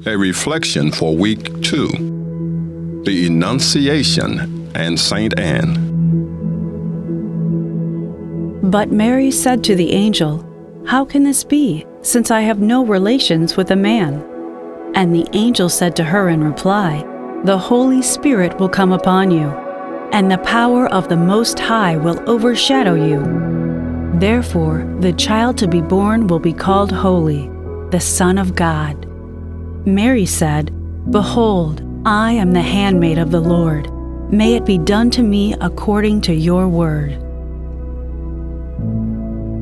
A reflection for Week 2, the Annunciation and St. Anne. But Mary said to the angel, "How can this be, since I have no relations with a man?" And the angel said to her in reply, "The Holy Spirit will come upon you, and the power of the Most High will overshadow you. Therefore, the child to be born will be called Holy, the Son of God." Mary said, "Behold, I am the handmaid of the Lord. May it be done to me according to your word."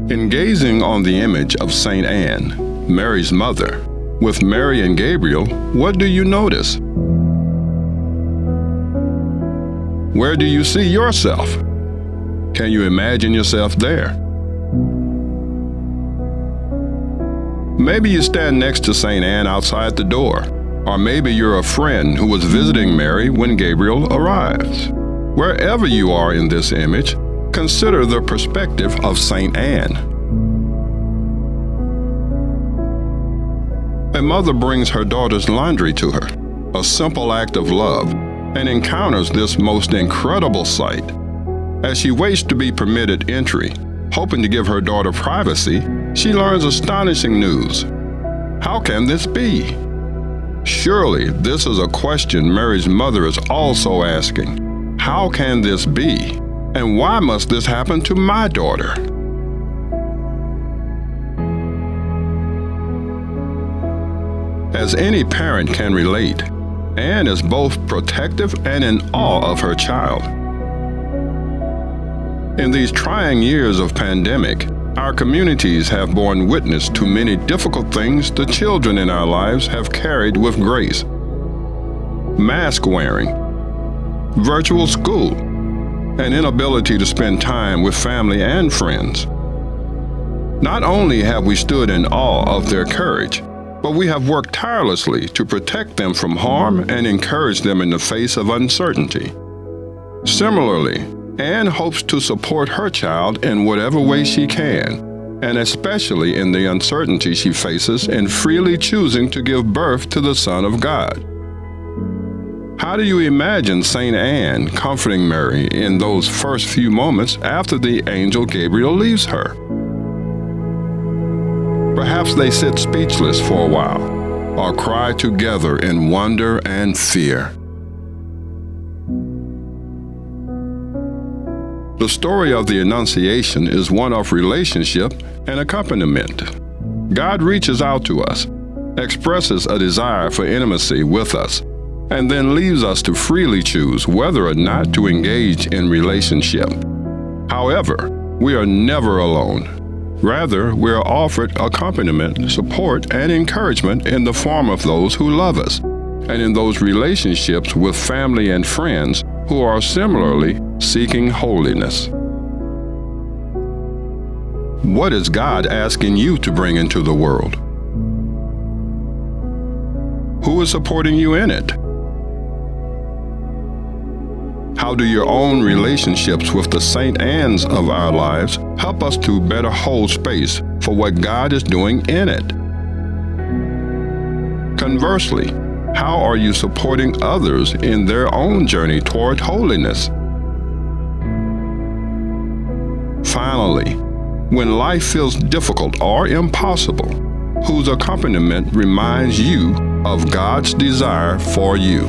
In gazing on the image of St. Anne, Mary's mother, with Mary and Gabriel, what do you notice? Where do you see yourself? Can you imagine yourself there? Maybe you stand next to St. Anne outside the door, or maybe you're a friend who was visiting Mary when Gabriel arrives. Wherever you are in this image, consider the perspective of St. Anne. A mother brings her daughter's laundry to her, a simple act of love, and encounters this most incredible sight. As she waits to be permitted entry, hoping to give her daughter privacy, she learns astonishing news. How can this be? Surely this is a question Mary's mother is also asking. How can this be? And why must this happen to my daughter? As any parent can relate, Anne is both protective and in awe of her child. In these trying years of pandemic, our communities have borne witness to many difficult things the children in our lives have carried with grace. Mask wearing, virtual school, an inability to spend time with family and friends. Not only have we stood in awe of their courage, but we have worked tirelessly to protect them from harm and encourage them in the face of uncertainty. Similarly, Anne hopes to support her child in whatever way she can, and especially in the uncertainty she faces in freely choosing to give birth to the Son of God. How do you imagine St. Anne comforting Mary in those first few moments after the angel Gabriel leaves her? Perhaps they sit speechless for a while, or cry together in wonder and fear. The story of the Annunciation is one of relationship and accompaniment. God reaches out to us, expresses a desire for intimacy with us, and then leaves us to freely choose whether or not to engage in relationship. However, we are never alone. Rather, we are offered accompaniment, support, and encouragement in the form of those who love us, and in those relationships with family and friends who are similarly seeking holiness. What is God asking you to bring into the world? Who is supporting you in it? How do your own relationships with the St. Annes of our lives help us to better hold space for what God is doing in it? Conversely, how are you supporting others in their own journey toward holiness? Finally, when life feels difficult or impossible, whose accompaniment reminds you of God's desire for you?